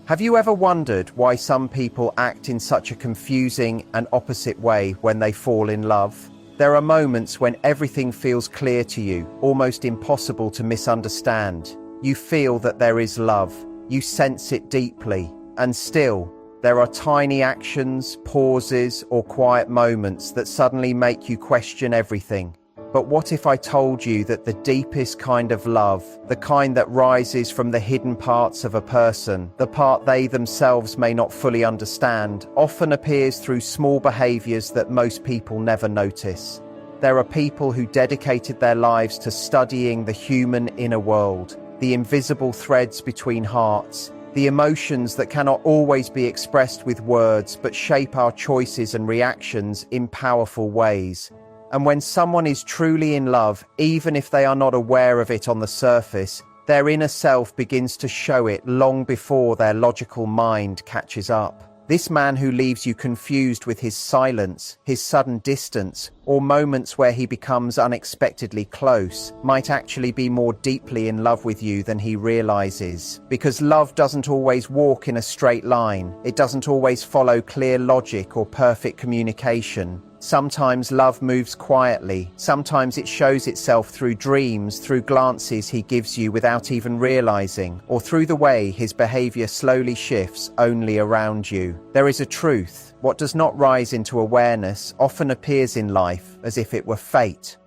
Have you ever wondered why some people act in such a confusing and opposite way when they fall in love? There are moments when everything feels clear to you, almost impossible to misunderstand. You feel that there is love, you sense it deeply, and still, there are tiny actions, pauses, or quiet moments that suddenly make you question everything. But what if I told you that the deepest kind of love, the kind that rises from the hidden parts of a person, the part they themselves may not fully understand, often appears through small behaviors that most people never notice? There are people who dedicated their lives to studying the human inner world, the invisible threads between hearts, the emotions that cannot always be expressed with words but shape our choices and reactions in powerful ways. And when someone is truly in love, even if they are not aware of it on the surface, their inner self begins to show it long before their logical mind catches up. This man who leaves you confused with his silence, his sudden distance, or moments where he becomes unexpectedly close, might actually be more deeply in love with you than he realizes. Because love doesn't always walk in a straight line. It doesn't always follow clear logic or perfect communication. Sometimes love moves quietly. Sometimes it shows itself through dreams, through glances he gives you without even realizing, or through the way his behavior slowly shifts only around you. There is a truth. What does not rise into awareness often appears in life as if it were fate.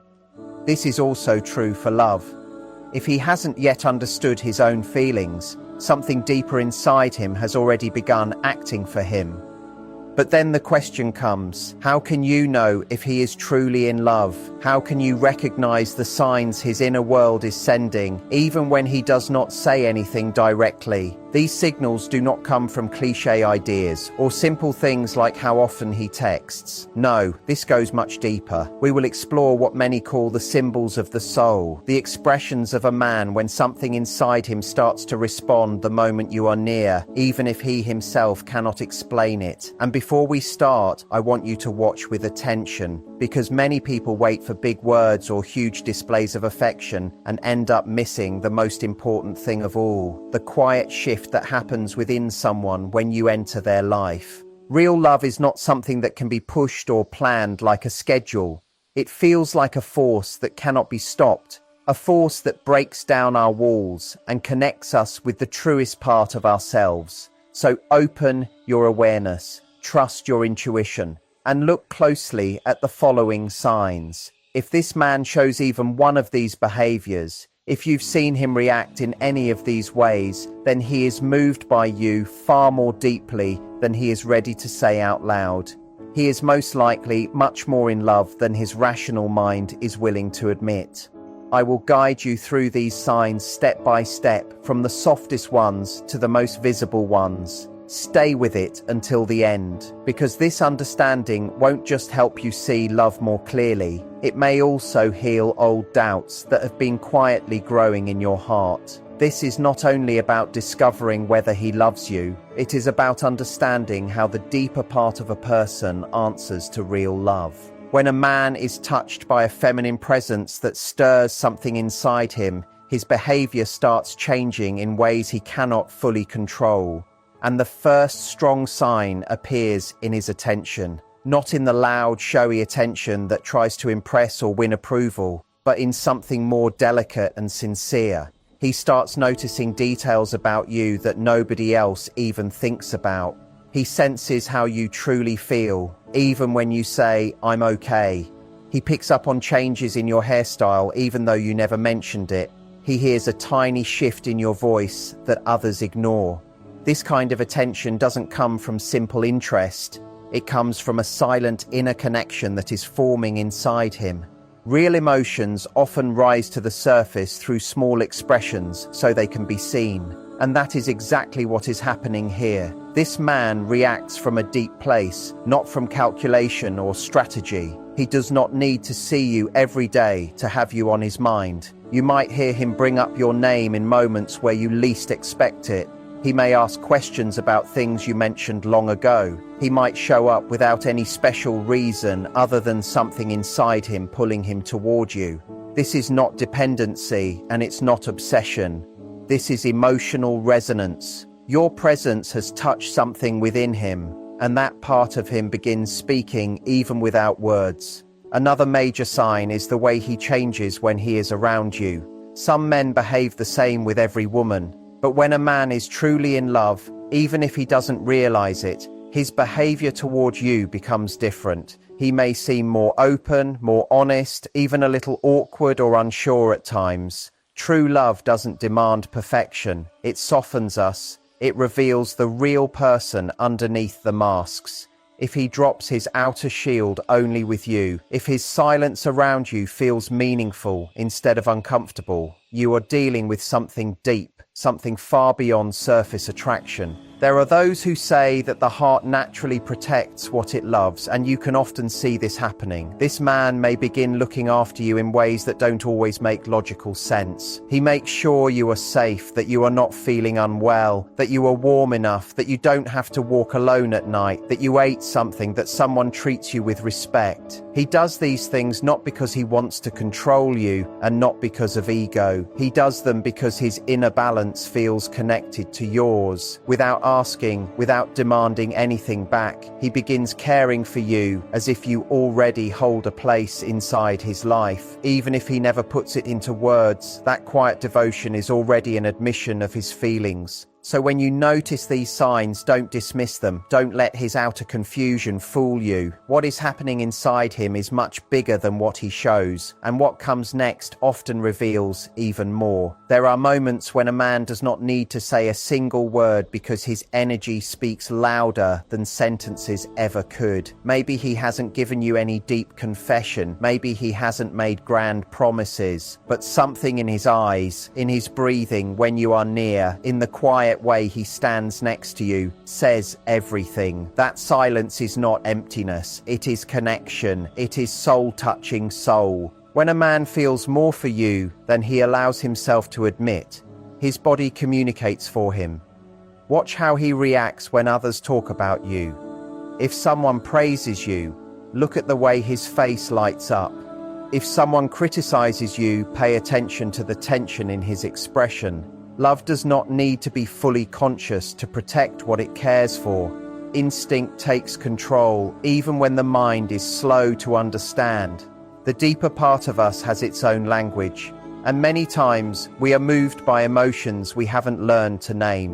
This is also true for love. If he hasn't yet understood his own feelings, something deeper inside him has already begun acting for him. But then the question comes, how can you know if he is truly in love? How can you recognize the signs his inner world is sending, even when he does not say anything directly? These signals do not come from cliché ideas or simple things like how often he texts. No, this goes much deeper. We will explore what many call the symbols of the soul, the expressions of a man when something inside him starts to respond the moment you are near, even if he himself cannot explain it. And before we start, I want you to watch with attention, because many people wait for big words or huge displays of affection and end up missing the most important thing of all, the quiet shift that happens within someone when you enter their life. Real love is not something that can be pushed or planned like a schedule. It feels like a force that cannot be stopped, a force that breaks down our walls and connects us with the truest part of ourselves. So open your awareness, trust your intuition, and look closely at the following signs. If this man shows even one of these behaviors, if you've seen him react in any of these ways, then he is moved by you far more deeply than he is ready to say out loud. He is most likely much more in love than his rational mind is willing to admit. I will guide you through these signs step by step, from the softest ones to the most visible ones. Stay with it until the end, because this understanding won't just help you see love more clearly, it may also heal old doubts that have been quietly growing in your heart. This is not only about discovering whether he loves you, it is about understanding how the deeper part of a person answers to real love. When a man is touched by a feminine presence that stirs something inside him, his behavior starts changing in ways he cannot fully control. And the first strong sign appears in his attention, not in the loud, showy attention that tries to impress or win approval, but in something more delicate and sincere. He starts noticing details about you that nobody else even thinks about. He senses how you truly feel, even when you say, "I'm okay." He picks up on changes in your hairstyle, even though you never mentioned it. He hears a tiny shift in your voice that others ignore. This kind of attention doesn't come from simple interest. It comes from a silent inner connection that is forming inside him. Real emotions often rise to the surface through small expressions so they can be seen. And that is exactly what is happening here. This man reacts from a deep place, not from calculation or strategy. He does not need to see you every day to have you on his mind. You might hear him bring up your name in moments where you least expect it. He may ask questions about things you mentioned long ago. He might show up without any special reason other than something inside him pulling him toward you. This is not dependency, and it's not obsession. This is emotional resonance. Your presence has touched something within him, and that part of him begins speaking even without words. Another major sign is the way he changes when he is around you. Some men behave the same with every woman, but when a man is truly in love, even if he doesn't realize it, his behavior toward you becomes different. He may seem more open, more honest, even a little awkward or unsure at times. True love doesn't demand perfection. It softens us. It reveals the real person underneath the masks. If he drops his outer shield only with you, if his silence around you feels meaningful instead of uncomfortable, you are dealing with something deep, something far beyond surface attraction. There are those who say that the heart naturally protects what it loves, and you can often see this happening. This man may begin looking after you in ways that don't always make logical sense. He makes sure you are safe, that you are not feeling unwell, that you are warm enough, that you don't have to walk alone at night, that you ate something, that someone treats you with respect. He does these things not because he wants to control you and not because of ego. He does them because his inner balance feels connected to yours. Without asking, without demanding anything back, he begins caring for you as if you already hold a place inside his life. Even if he never puts it into words, that quiet devotion is already an admission of his feelings. So when you notice these signs, don't dismiss them. Don't let his outer confusion fool you. What is happening inside him is much bigger than what he shows, and what comes next often reveals even more. There are moments when a man does not need to say a single word because his energy speaks louder than sentences ever could. Maybe he hasn't given you any deep confession. Maybe he hasn't made grand promises, but something in his eyes, in his breathing when you are near, in the quiet way he stands next to you, says everything. That silence is not emptiness, it is connection, it is soul-touching soul. When a man feels more for you than he allows himself to admit, his body communicates for him. Watch how he reacts when others talk about you. If someone praises you, look at the way his face lights up. If someone criticizes you, pay attention to the tension in his expression. Love does not need to be fully conscious to protect what it cares for. Instinct takes control, even when the mind is slow to understand. The deeper part of us has its own language, and many times we are moved by emotions we haven't learned to name.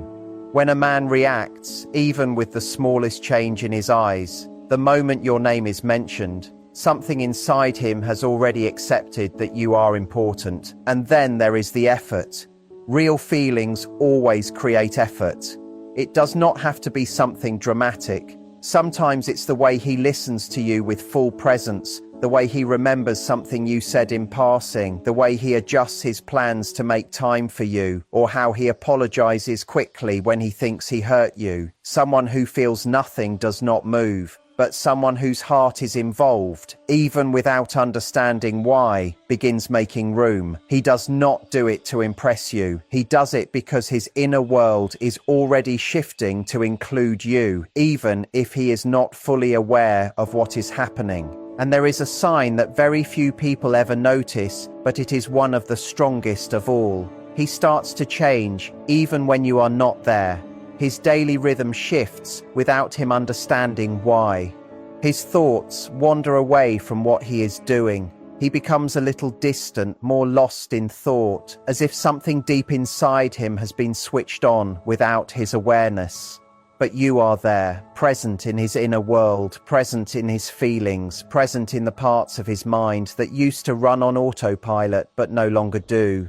When a man reacts, even with the smallest change in his eyes, the moment your name is mentioned, something inside him has already accepted that you are important. And then there is the effort. Real feelings always create effort. It does not have to be something dramatic. Sometimes it's the way he listens to you with full presence, the way he remembers something you said in passing, the way he adjusts his plans to make time for you, or how he apologizes quickly when he thinks he hurt you. Someone who feels nothing does not move, but someone whose heart is involved, even without understanding why, begins making room. He does not do it to impress you. He does it because his inner world is already shifting to include you, even if he is not fully aware of what is happening. And there is a sign that very few people ever notice, but it is one of the strongest of all. He starts to change, even when you are not there. His daily rhythm shifts without him understanding why. His thoughts wander away from what he is doing. He becomes a little distant, more lost in thought, as if something deep inside him has been switched on without his awareness. But you are there, present in his inner world, present in his feelings, present in the parts of his mind that used to run on autopilot but no longer do.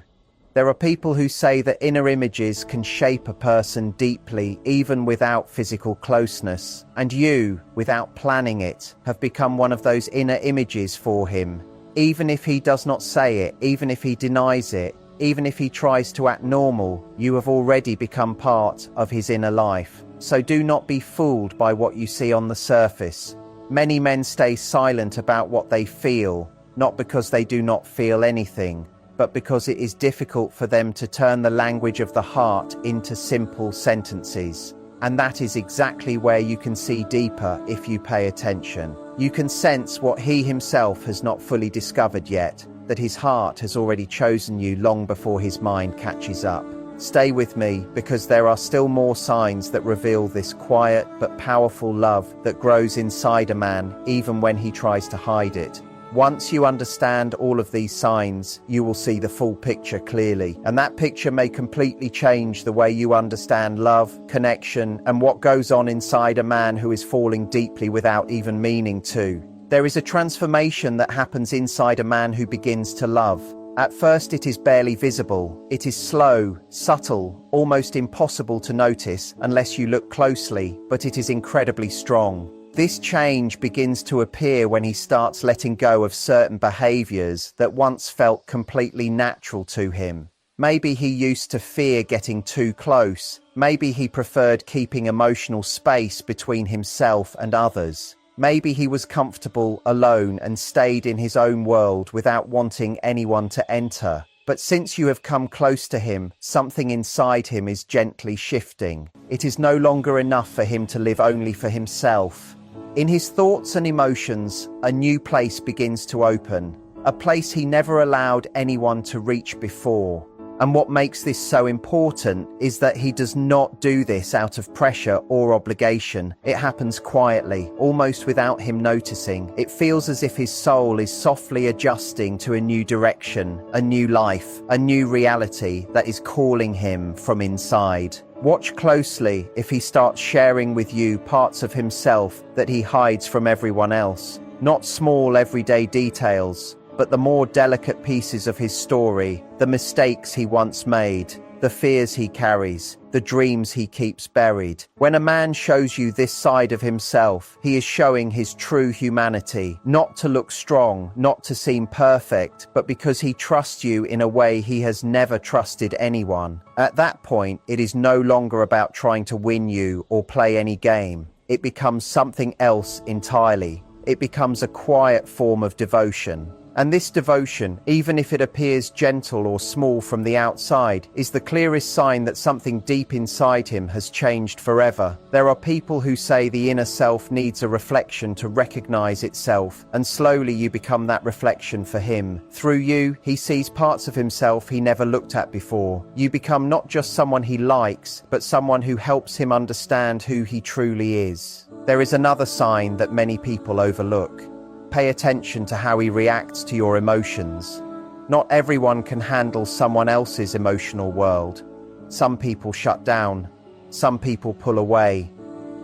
There are people who say that inner images can shape a person deeply, even without physical closeness. And you, without planning it, have become one of those inner images for him. Even if he does not say it, even if he denies it, even if he tries to act normal, you have already become part of his inner life. So do not be fooled by what you see on the surface. Many men stay silent about what they feel, not because they do not feel anything, but because it is difficult for them to turn the language of the heart into simple sentences. And that is exactly where you can see deeper if you pay attention. You can sense what he himself has not fully discovered yet, that his heart has already chosen you long before his mind catches up. Stay with me, because there are still more signs that reveal this quiet but powerful love that grows inside a man even when he tries to hide it. Once you understand all of these signs, you will see the full picture clearly, and that picture may completely change the way you understand love, connection, and what goes on inside a man who is falling deeply without even meaning to. There is a transformation that happens inside a man who begins to love. At first it is barely visible. It is slow, subtle, almost impossible to notice unless you look closely, but it is incredibly strong. This change begins to appear when he starts letting go of certain behaviors that once felt completely natural to him. Maybe he used to fear getting too close. Maybe he preferred keeping emotional space between himself and others. Maybe he was comfortable alone and stayed in his own world without wanting anyone to enter. But since you have come close to him, something inside him is gently shifting. It is no longer enough for him to live only for himself. In his thoughts and emotions, a new place begins to open, a place he never allowed anyone to reach before. And what makes this so important is that he does not do this out of pressure or obligation. It happens quietly, almost without him noticing. It feels as if his soul is softly adjusting to a new direction, a new life, a new reality that is calling him from inside. Watch closely if he starts sharing with you parts of himself that he hides from everyone else. Not small everyday details, but the more delicate pieces of his story, the mistakes he once made, the fears he carries, the dreams he keeps buried. When a man shows you this side of himself, he is showing his true humanity, not to look strong, not to seem perfect, but because he trusts you in a way he has never trusted anyone. At that point, it is no longer about trying to win you or play any game. It becomes something else entirely. It becomes a quiet form of devotion. And this devotion, even if it appears gentle or small from the outside, is the clearest sign that something deep inside him has changed forever. There are people who say the inner self needs a reflection to recognize itself, and slowly you become that reflection for him. Through you, he sees parts of himself he never looked at before. You become not just someone he likes, but someone who helps him understand who he truly is. There is another sign that many people overlook. Pay attention to how he reacts to your emotions. Not everyone can handle someone else's emotional world. Some people shut down. Some people pull away.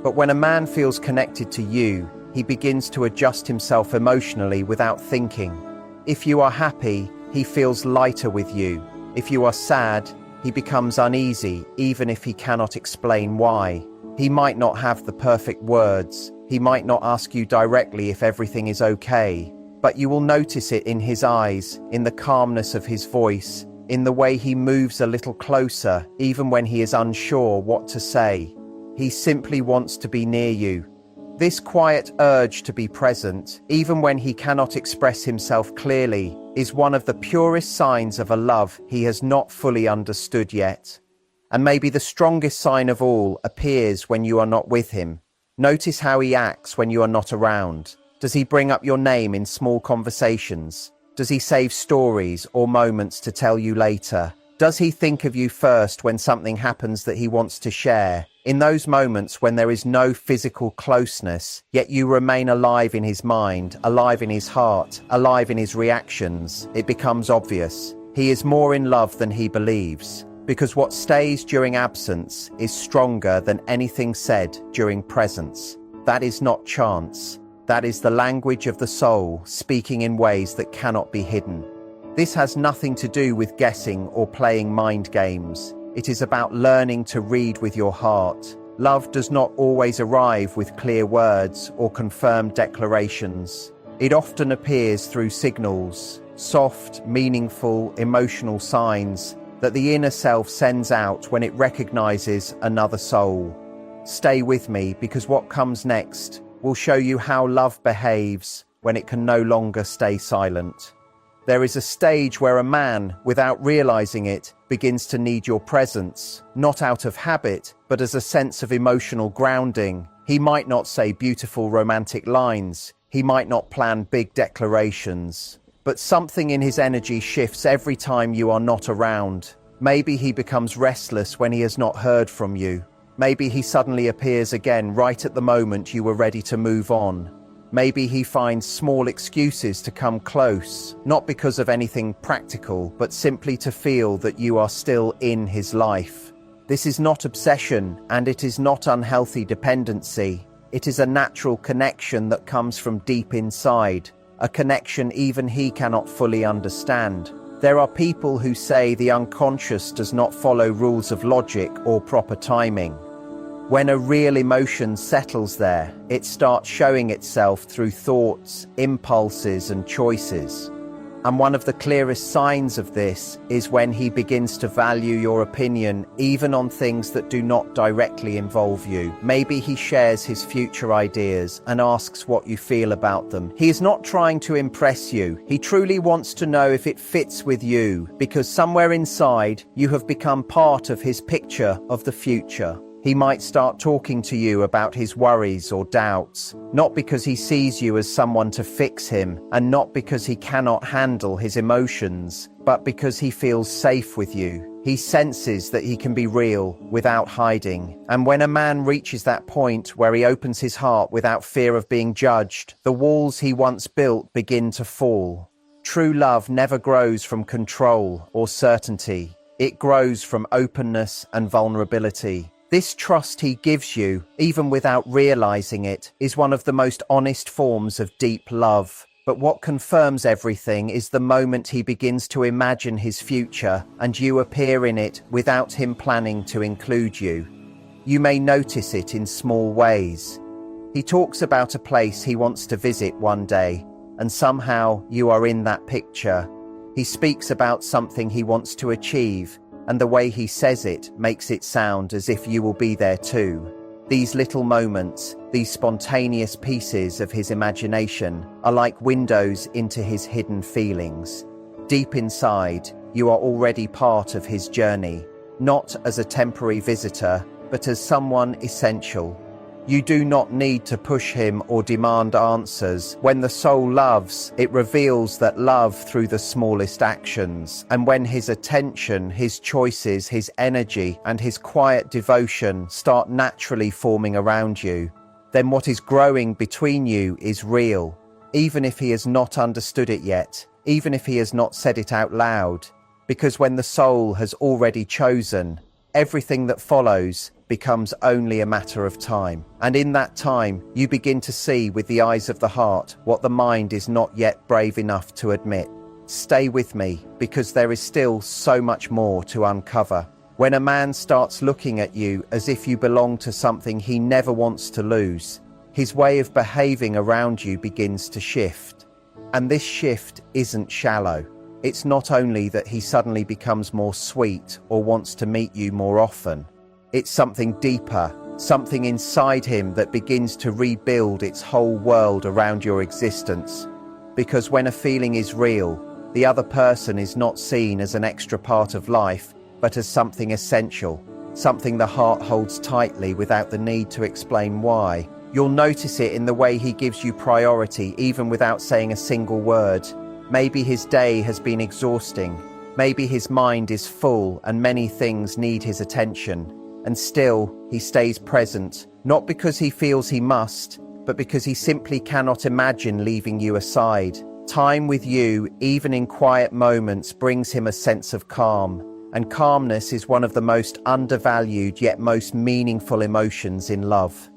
But when a man feels connected to you, he begins to adjust himself emotionally without thinking. If you are happy, he feels lighter with you. If you are sad, he becomes uneasy, even if he cannot explain why. He might not have the perfect words. He might not ask you directly if everything is okay, but you will notice it in his eyes, in the calmness of his voice, in the way he moves a little closer, even when he is unsure what to say. He simply wants to be near you. This quiet urge to be present, even when he cannot express himself clearly, is one of the purest signs of a love he has not fully understood yet. And maybe the strongest sign of all appears when you are not with him. Notice how he acts when you are not around. Does he bring up your name in small conversations? Does he save stories or moments to tell you later? Does he think of you first when something happens that he wants to share? In those moments when there is no physical closeness, yet you remain alive in his mind, alive in his heart, alive in his reactions, it becomes obvious. He is more in love than he believes. Because what stays during absence is stronger than anything said during presence. That is not chance. That is the language of the soul speaking in ways that cannot be hidden. This has nothing to do with guessing or playing mind games. It is about learning to read with your heart. Love does not always arrive with clear words or confirmed declarations. It often appears through signals, soft, meaningful, emotional signs that the inner self sends out when it recognizes another soul. Stay with me, because what comes next will show you how love behaves when it can no longer stay silent. There is a stage where a man, without realizing it, begins to need your presence, not out of habit, but as a sense of emotional grounding. He might not say beautiful romantic lines. He might not plan big declarations. But something in his energy shifts every time you are not around. Maybe he becomes restless when he has not heard from you. Maybe he suddenly appears again right at the moment you were ready to move on. Maybe he finds small excuses to come close, not because of anything practical, but simply to feel that you are still in his life. This is not obsession, and it is not unhealthy dependency. It is a natural connection that comes from deep inside, a connection even he cannot fully understand. There are people who say the unconscious does not follow rules of logic or proper timing. When a real emotion settles there, it starts showing itself through thoughts, impulses, and choices. And one of the clearest signs of this is when he begins to value your opinion even on things that do not directly involve you. Maybe he shares his future ideas and asks what you feel about them. He is not trying to impress you. He truly wants to know if it fits with you, because somewhere inside you have become part of his picture of the future. He might start talking to you about his worries or doubts, not because he sees you as someone to fix him, and not because he cannot handle his emotions, but because he feels safe with you. He senses that he can be real without hiding. And when a man reaches that point where he opens his heart without fear of being judged, the walls he once built begin to fall. True love never grows from control or certainty. It grows from openness and vulnerability. This trust he gives you, even without realizing it, is one of the most honest forms of deep love. But what confirms everything is the moment he begins to imagine his future and you appear in it without him planning to include you. You may notice it in small ways. He talks about a place he wants to visit one day, and somehow you are in that picture. He speaks about something he wants to achieve, and the way he says it makes it sound as if you will be there too. These little moments, these spontaneous pieces of his imagination, are like windows into his hidden feelings. Deep inside, you are already part of his journey, not as a temporary visitor, but as someone essential. You do not need to push him or demand answers. When the soul loves, it reveals that love through the smallest actions. And when his attention, his choices, his energy, and his quiet devotion start naturally forming around you, then what is growing between you is real, even if he has not understood it yet, even if he has not said it out loud. Because when the soul has already chosen, everything that follows becomes only a matter of time. And in that time, you begin to see with the eyes of the heart what the mind is not yet brave enough to admit. Stay with me, because there is still so much more to uncover. When a man starts looking at you as if you belong to something he never wants to lose, his way of behaving around you begins to shift. And this shift isn't shallow. It's not only that he suddenly becomes more sweet or wants to meet you more often. It's something deeper, something inside him that begins to rebuild its whole world around your existence. Because when a feeling is real, the other person is not seen as an extra part of life, but as something essential, something the heart holds tightly without the need to explain why. You'll notice it in the way he gives you priority even without saying a single word. Maybe his day has been exhausting. Maybe his mind is full and many things need his attention. And still, he stays present, not because he feels he must, but because he simply cannot imagine leaving you aside. Time with you, even in quiet moments, brings him a sense of calm. And calmness is one of the most undervalued yet most meaningful emotions in love.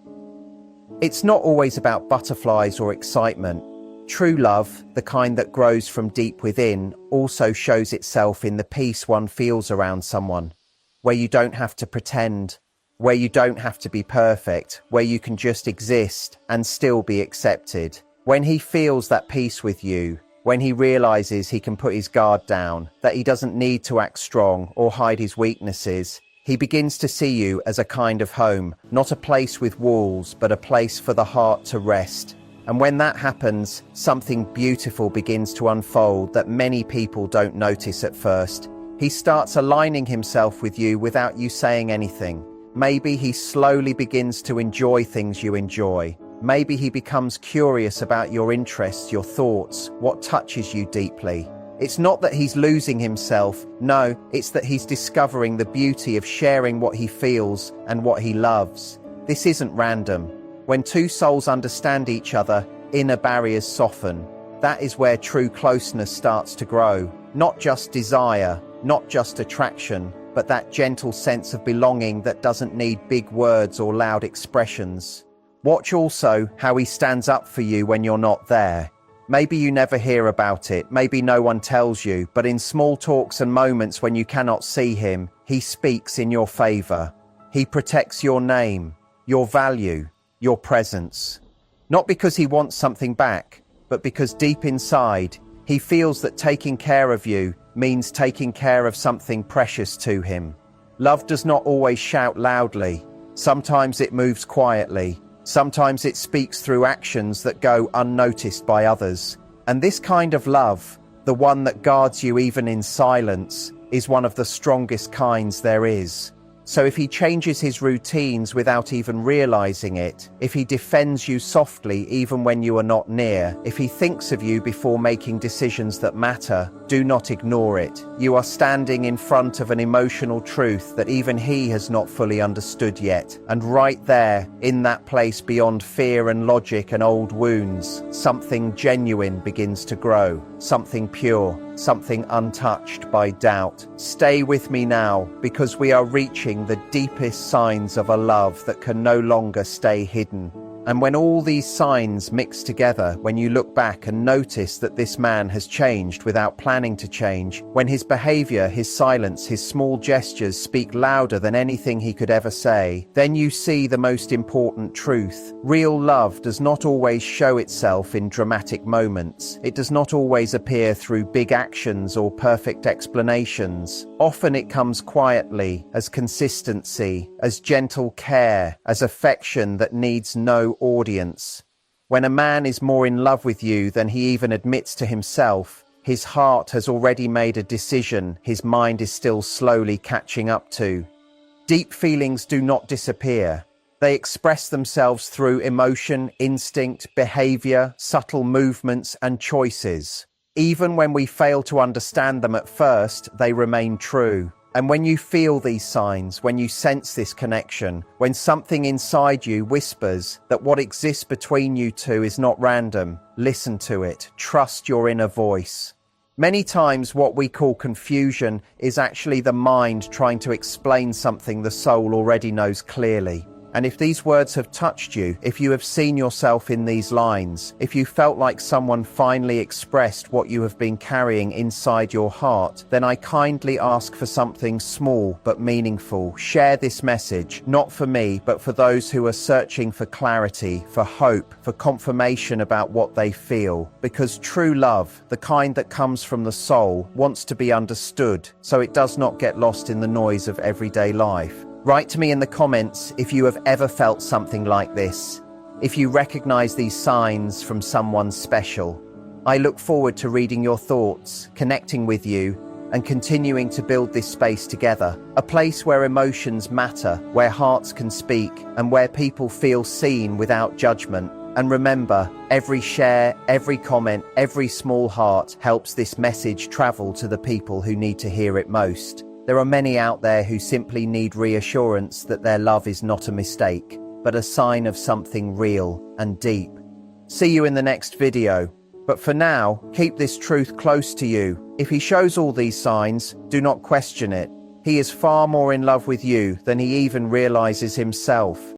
It's not always about butterflies or excitement. True love, the kind that grows from deep within, also shows itself in the peace one feels around someone. Where you don't have to pretend, where you don't have to be perfect, where you can just exist and still be accepted. When he feels that peace with you, when he realizes he can put his guard down, that he doesn't need to act strong or hide his weaknesses, he begins to see you as a kind of home, not a place with walls, but a place for the heart to rest. And when that happens, something beautiful begins to unfold that many people don't notice at first. He starts aligning himself with you without you saying anything. Maybe he slowly begins to enjoy things you enjoy. Maybe he becomes curious about your interests, your thoughts, what touches you deeply. It's not that he's losing himself, no, it's that he's discovering the beauty of sharing what he feels and what he loves. This isn't random. When two souls understand each other, inner barriers soften. That is where true closeness starts to grow. Not just desire, not just attraction, but that gentle sense of belonging that doesn't need big words or loud expressions. Watch also how he stands up for you when you're not there. Maybe you never hear about it, maybe no one tells you, but in small talks and moments when you cannot see him, he speaks in your favor. He protects your name, your value, your presence. Not because he wants something back, but because deep inside, he feels that taking care of you means taking care of something precious to him. Love does not always shout loudly. Sometimes it moves quietly. Sometimes it speaks through actions that go unnoticed by others. And this kind of love, the one that guards you even in silence, is one of the strongest kinds there is. So if he changes his routines without even realizing it, if he defends you softly even when you are not near, if he thinks of you before making decisions that matter, do not ignore it. You are standing in front of an emotional truth that even he has not fully understood yet. And right there, in that place beyond fear and logic and old wounds, something genuine begins to grow, something pure, something untouched by doubt. Stay with me now, because we are reaching the deepest signs of a love that can no longer stay hidden. And when all these signs mix together, when you look back and notice that this man has changed without planning to change, when his behavior, his silence, his small gestures speak louder than anything he could ever say, then you see the most important truth. Real love does not always show itself in dramatic moments. It does not always appear through big actions or perfect explanations. Often it comes quietly, as consistency, as gentle care, as affection that needs no audience. When a man is more in love with you than he even admits to himself, his heart has already made a decision his mind is still slowly catching up to. Deep feelings do not disappear. They express themselves through emotion, instinct, behavior, subtle movements, and choices. Even when we fail to understand them at first, they remain true. And when you feel these signs, when you sense this connection, when something inside you whispers that what exists between you two is not random, listen to it. Trust your inner voice. Many times what we call confusion is actually the mind trying to explain something the soul already knows clearly. And if these words have touched you, if you have seen yourself in these lines, if you felt like someone finally expressed what you have been carrying inside your heart, then I kindly ask for something small but meaningful. Share this message, not for me, but for those who are searching for clarity, for hope, for confirmation about what they feel. Because true love, the kind that comes from the soul, wants to be understood, so it does not get lost in the noise of everyday life. Write to me in the comments if you have ever felt something like this, if you recognize these signs from someone special. I look forward to reading your thoughts, connecting with you, and continuing to build this space together. A place where emotions matter, where hearts can speak, and where people feel seen without judgment. And remember, every share, every comment, every small heart helps this message travel to the people who need to hear it most. There are many out there who simply need reassurance that their love is not a mistake, but a sign of something real and deep. See you in the next video. But for now, keep this truth close to you. If he shows all these signs, do not question it. He is far more in love with you than he even realizes himself.